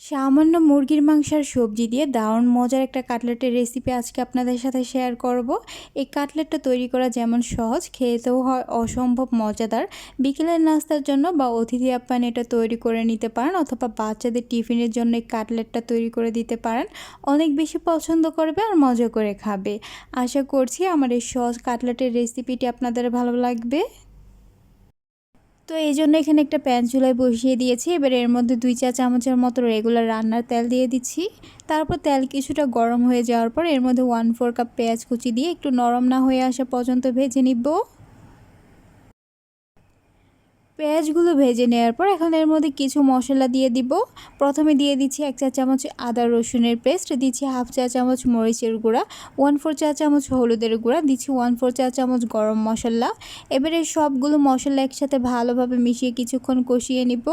সামান্য মুরগির মাংস আর সবজি দিয়ে দারুণ মজার একটা কাটলেটের রেসিপি আজকে আপনাদের সাথে শেয়ার করব। এই কাটলেটটা তৈরি করা যেমন সহজ, খেতেও হয় অসম্ভব মজাদার। বিকেলের নাস্তার জন্য বা অতিথি আপ্যায়নে এটা তৈরি করে নিতে পারেন, অথবা বাচ্চাদের টিফিনের জন্য এই কাটলেটটা তৈরি করে দিতে পারেন। অনেক বেশি পছন্দ করবে আর মজা করে খাবে। আশা করছি আমার এই সহজ কাটলেটের রেসিপিটি আপনাদের ভালো লাগবে। তো এই জন্য এখানে একটা প্যান চুলায় বসিয়ে দিয়েছি। এবার এর মধ্যে 2 চা চামচের মতো রেগুলার রান্নার তেল দিয়ে দিচ্ছি। তারপর তেল কিছুটা গরম হয়ে যাওয়ার পর এর মধ্যে 1/4 কাপ পেঁয়াজ কুচি দিয়ে একটু নরম না হয়ে আসা পর্যন্ত ভেজে নিব। পেঁয়াজগুলো ভেজে নেওয়ার পর এখন এর মধ্যে কিছু মশলা দিয়ে দিব। প্রথমে দিয়ে দিচ্ছি 1 চা চামচ আদা রসুনের পেস্ট, দিচ্ছি 1/2 চা চামচ মরিচের গুঁড়া, 1/4 চা চামচ হলুদের গুঁড়া, দিচ্ছি 1/4 চা চামচ গরম মশলা। এবারে সবগুলো মশলা একসাথে ভালোভাবে মিশিয়ে কিছুক্ষণ কষিয়ে নিব,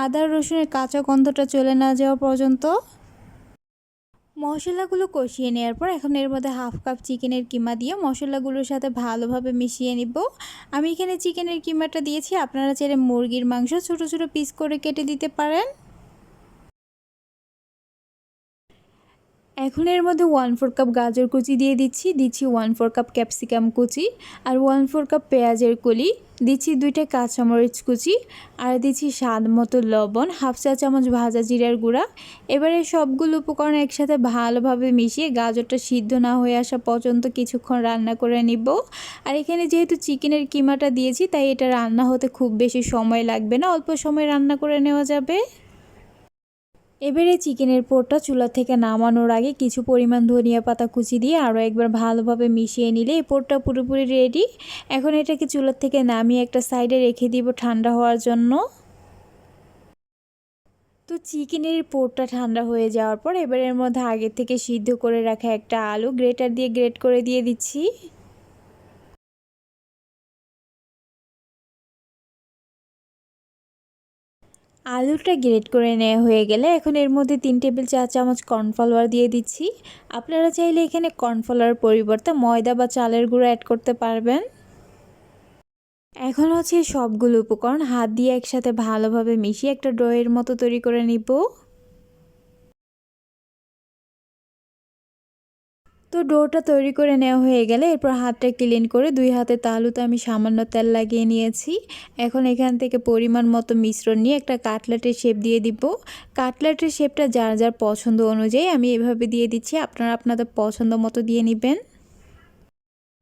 আদা রসুনের কাঁচা গন্ধটা চলে না যাওয়া পর্যন্ত। মশলাগুলো কষিয়ে নেওয়ার পর এখন এর মধ্যে 1/2 কাপ চিকেনের কিমা দিয়ে মশলাগুলোর সাথে ভালোভাবে মিশিয়ে নিব। আমি এখানে চিকেনের কিমাটা দিয়েছি, আপনারা চাইলে মুরগির মাংস ছোট ছোট পিস করে কেটে দিতে পারেন। এখন এর মধ্যে 1/4 কাপ গাজর কুচি দিয়ে দিচ্ছি 1/4 কাপ ক্যাপসিকাম কুচি, আর 1/4 কাপ পেঁয়াজের কলি, দিচ্ছি 2টা কাঁচামরিচ কুচি, আর দিচ্ছি স্বাদ মতো লবণ, 1/2 চা চামচ ভাজা জিরার গুঁড়া। এবারে সবগুলো উপকরণ একসাথে ভালোভাবে মিশিয়ে গাজরটা সিদ্ধ না হয়ে আসা পর্যন্ত কিছুক্ষণ রান্না করে নিব। আর এখানে যেহেতু চিকেনের কিমাটা দিয়েছি তাই এটা রান্না হতে খুব বেশি সময় লাগবে না, অল্প সময় রান্না করে নেওয়া যাবে। এবারে চিকেনের পোরটা চুলা থেকে নামানোর আগে কিছু পরিমাণ ধনিয়া পাতা কুচি দিয়ে আরও একবার ভালোভাবে মিশিয়ে নিলে এই পোরটা পুরোপুরি রেডি। এখন এটাকে চুলা থেকে নামিয়ে একটা সাইডে রেখে দিব ঠান্ডা হওয়ার জন্য। তো চিকেনের পোরটা ঠান্ডা হয়ে যাওয়ার পর এবার এর মধ্যে আগে থেকে সিদ্ধ করে রাখা একটা আলু গ্রেটার দিয়ে গ্রেট করে দিয়ে দিচ্ছি। আলুটা গ্রেট করে নেওয়া হয়ে গেলে এখন এর মধ্যে 3 টেবিল চা চামচ কর্নফ্লাওয়ার দিয়ে দিচ্ছি। আপনারা চাইলে এখানে কর্নফ্লাওয়ার পরিবর্তে ময়দা বা চালের গুঁড়ো অ্যাড করতে পারবেন। এখন হচ্ছে সবগুলো উপকরণ হাত দিয়ে একসাথে ভালোভাবে মিশিয়ে একটা ডোয়ের মতো তৈরি করে নিব। তো ডোটা তৈরি করে নেওয়া হয়ে গেলে এরপর হাতটা ক্লিন করে 2 হাতে তালুতে আমি সামান্য তেল লাগিয়ে নিয়েছি। এখন এখান থেকে পরিমাণ মতো মিশ্রণ নিয়ে একটা কাটলেটের শেপ দিয়ে দিব। কাটলেটের শেপটা যার যার পছন্দ অনুযায়ী আমি এভাবে দিয়ে দিচ্ছি, আপনারা আপনাদের পছন্দ মতো দিয়ে নেবেন।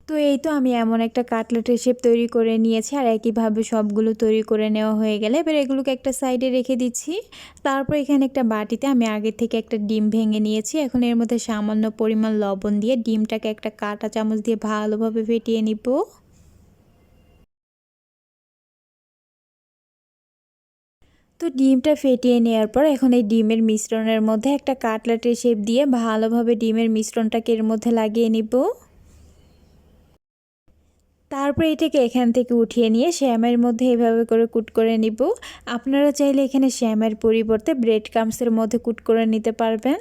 তো এই তো আমি এমন একটা কাটলেটের শেপ তৈরি করে নিয়েছি, আর একইভাবে সবগুলো তৈরি করে নেওয়া হয়ে গেলে এবার এগুলোকে একটা সাইডে রেখে দিচ্ছি। তারপর এখানে একটা বাটিতে আমি আগে থেকে একটা ডিম ভেঙে নিয়েছি। এখন এর মধ্যে সামান্য পরিমাণ লবণ দিয়ে ডিমটাকে একটা কাঁটা চামচ দিয়ে ভালোভাবে ফেটিয়ে নিব। তো ডিমটা ফেটিয়ে নেওয়ার পর এখন এই ডিমের মিশ্রণের মধ্যে একটা কাটলেটের শেপ দিয়ে ভালোভাবে ডিমের মিশ্রণটাকে এর মধ্যে লাগিয়ে নিব। তারপরে এটাকে এখান থেকে উঠিয়ে নিয়ে শ্যামের মধ্যে এভাবে করে কুট করে নিব। আপনারা চাইলে এখানে শ্যামের পরিবর্তে ব্রেড ক্রাম্বসের মধ্যে কুট করে নিতে পারবেন।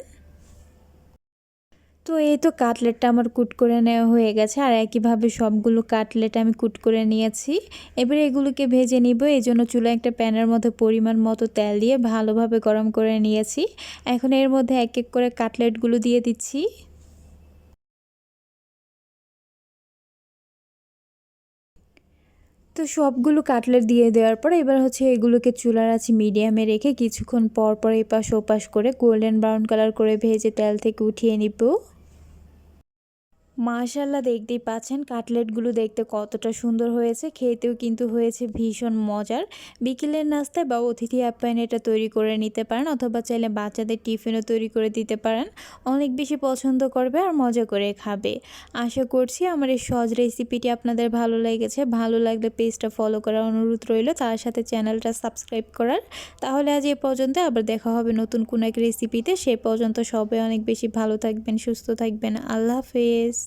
তো এই তো কাটলেটটা আমার কুট করে নেওয়া হয়ে গেছে, আর একইভাবে সবগুলো কাটলেট আমি কুট করে নিয়েছি। এবারে এগুলোকে ভেজে নিব। এই জন্য চুলায় একটা প্যানের মধ্যে পরিমাণ মতো তেল দিয়ে ভালোভাবে গরম করে নিয়েছি। এখন এর মধ্যে এক এক করে কাটলেটগুলো দিয়ে দিচ্ছি। তো সবগুলো কাটলেট দিয়ে দেওয়ার পর এবার হচ্ছে এগুলোকে চুলার আঁচ মিডিয়ামে রেখে কিছুক্ষণ পর পর এপাশ ওপাশ করে গোল্ডেন ব্রাউন কালার করে ভেজে তেল থেকে উঠিয়ে নিব। মাশাআল্লাহ, দেখতেই পাচ্ছেন কাটলেটগুলো দেখতে কতটা সুন্দর হয়েছে, খেতেও কিন্তু হয়েছে ভীষণ মজার। বিকেলের নাস্তায় বা অতিথি আপ্যায়নে এটা তৈরি করে নিতে পারেন, অথবা চাইলে বাচ্চাদের টিফিনও তৈরি করে দিতে পারেন। অনেক বেশি পছন্দ করবে আর মজা করে খাবে। আশা করছি আমার এই সহজ রেসিপিটি আপনাদের ভালো লেগেছে। ভালো লাগলে পেজটা ফলো করার অনুরোধ রইল, তার সাথে চ্যানেলটা সাবস্ক্রাইব করার। তাহলে আজ এ পর্যন্ত, আবার দেখা হবে নতুন কোনো এক রেসিপিতে। সে পর্যন্ত সবাই অনেক বেশি ভালো থাকবেন, সুস্থ থাকবেন। আল্লাহ হাফেজ।